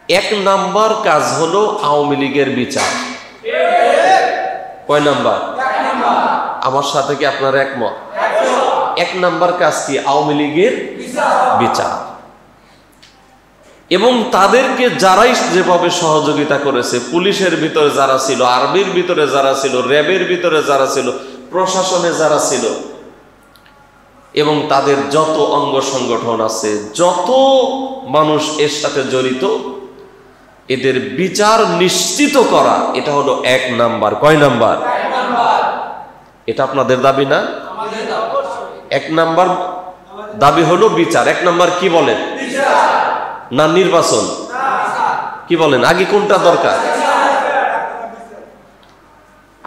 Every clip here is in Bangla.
এক নাম্বার কাজ হলো আওয়ামী লীগের বিচার। কয় নাম্বার? আমার সাথে কি আপনার একমত? এক নাম্বার কাজ কি? আওয়ামী লীগের বিচার। এবং তাদেরকে যারাই যেভাবে সহযোগিতা করেছে, পুলিশের ভিতরে যারা ছিল, আর্মির ভিতরে যারা ছিল, র্যাবের ভিতরে যারা ছিল, প্রশাসনে যারা ছিল, এবং তাদের যত অঙ্গ সংগঠন আছে, যত মানুষ এর সাথে জড়িত, এদের বিচার নিশ্চিত করা, এটা হলো এক নাম্বার। কয় নাম্বার? এটা আপনাদের দাবি না? এক নাম্বার দাবি হলো বিচার। এক নাম্বার কি বলেন? না নির্বাচন? কি বলেন? আগে কোনটা দরকার?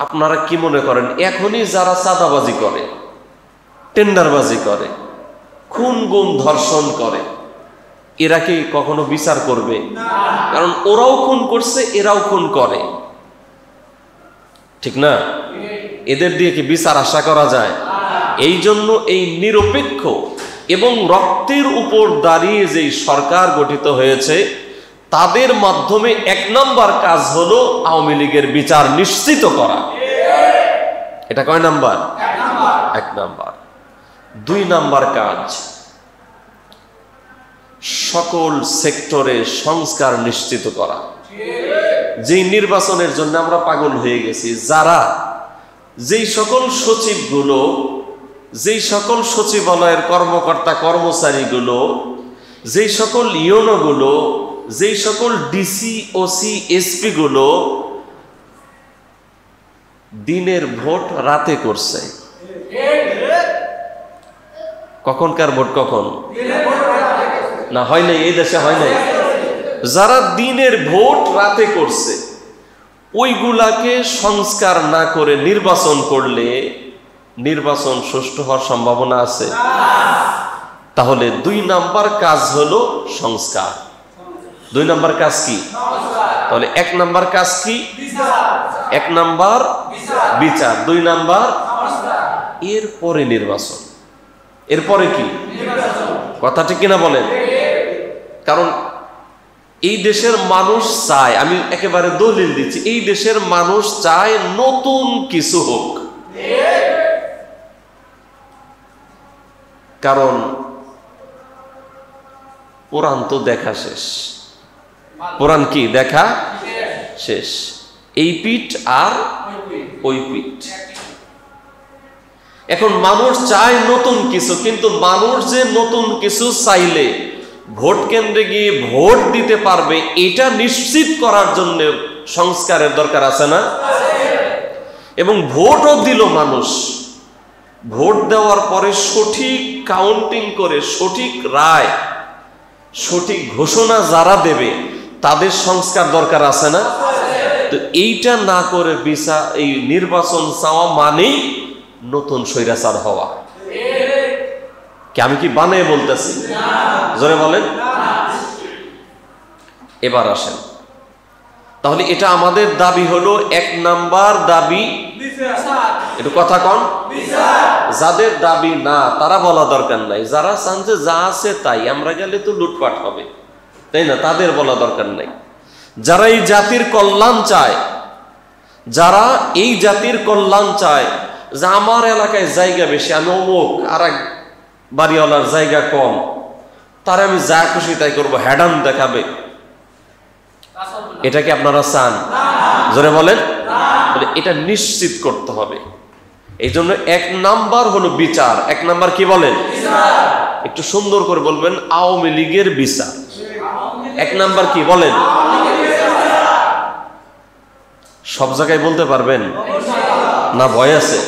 আপনারা কি মনে করেন এখনই যারা চাঁদাবাজি করে, টেন্ডারবাজি করে, খুন গুম ধর্ষণ করে, এরা কি কখনো বিচার করবে? কারণ ওরাও খুন করছে, এরাও খুন করে, ঠিক না? এদের দিয়ে কি বিচার আশা করা যায়? এই জন্য এই নিরপেক্ষ এবং রক্তের উপর দাঁড়িয়ে যেই সরকার গঠিত হয়েছে, তাদের মাধ্যমে এক নাম্বার কাজ হলো আওয়ামী লীগের বিচার নিশ্চিত করা। এটা কয় নাম্বার? এক নাম্বার। দুই নাম্বার কাজ, সকল সেক্টরে সংস্কার নিশ্চিত করা। যেই নির্বাচনের জন্য আমরা পাগল হয়ে গেছি, যারা যেই সকল সচিবগুলো, যেই সকল সচিবালয়ের কর্মকর্তা কর্মচারীগুলো, যেই সকল ইউনোগুলো, যেই সকল ডিসি, ওসি, এসপি গুলো দিনের ভোট রাতে করছে। কখনকার ভোট কখন? না হয় নাই, এই দেশে হয় নাই। যারা দিনের ভোট রাতে করছে, ওইগুলাকে সংস্কার না করে নির্বাচন করলে নির্বাচন সুষ্ঠু হওয়ার সম্ভাবনা আছে? তাহলে দুই নাম্বার কাজ হলো সংস্কার। দুই নাম্বার কাজ কি? তাহলে এক নাম্বার কাজ কি? এক নাম্বার বিচার, দুই নাম্বার এরপরে নির্বাচন। এরপরে কি? কথা ঠিক কিনা বলেন? কারণ এই দেশের মানুষ চায়, আমি একেবারে দলিল দিচ্ছি, এই দেশের মানুষ চায় নতুন কিছু হোক। কারণ পুরাণ তো দেখা শেষ। পুরাণ কি দেখা শেষ? এই পিঠ আর ওই পিঠ। এখন মানুষ চায় নতুন কিছু, কিন্তু মানুষ যে নতুন কিছু চাইলে ভোট কেন্দ্রে গিয়ে ভোট দিতে পারবে, এটা নিশ্চিত করার জন্য সংস্কারের দরকার আছে না? এবং ভোটও দিল মানুষ, ভোট দেওয়ার পরে সঠিক কাউন্টিং করে সঠিক রায়, সঠিক ঘোষণা যারা দেবে, তাদের সংস্কার দরকার আছে না? তো এইটা না করে এই নির্বাচন চাওয়া মানেই নতুন স্বৈরাচার হওয়া। কি আমি কি বানিয়ে বলতেছি? জোরে বলেন। এবার আসেন, তাহলে এটা আমাদের দাবি হলো এক নাম্বার দাবি। একটু কথা কন। যাদের দাবি না তারা বলা দরকার নাই, যারা চান যে যা আছে তাই, আমরা গেলে তো লুটপাট হবে, তাই না, তাদের বলা দরকার নাই। যারা এই জাতির কল্যাণ চায়, যারা এই জাতির কল্যাণ চায়, যে আমার এলাকায় জায়গা বেশি, আমি অমুক আর এক বাড়িওয়ালার জায়গা কম, তারা আমি যা খুশি তাই করবো, হ্যাডাম দেখাবে, এটা কি আপনারা চান? জোরে বলেন। এটা নিশ্চিত করতে হবে। এই জন্য এক নাম্বার হলো বিচার। এক নাম্বার কি বলেন? একটু সুন্দর করে বলবেন, আওয়ামী লীগের বিচার। এক নাম্বার কি বলেন? সব জায়গায় বলতে পারবেন না? ভয় আছে?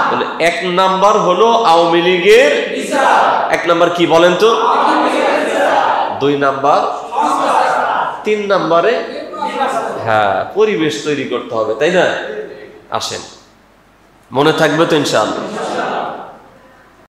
বলে এক নাম্বার হলো আওয়ামী লীগের। এক নাম্বার কি বলেন তো? দুই নাম্বার, তিন নাম্বারে হ্যাঁ পরিবেশ তৈরি করতে হবে, তাই না? আসেন, মনে থাকবে তো ইনশাআল্লাহ।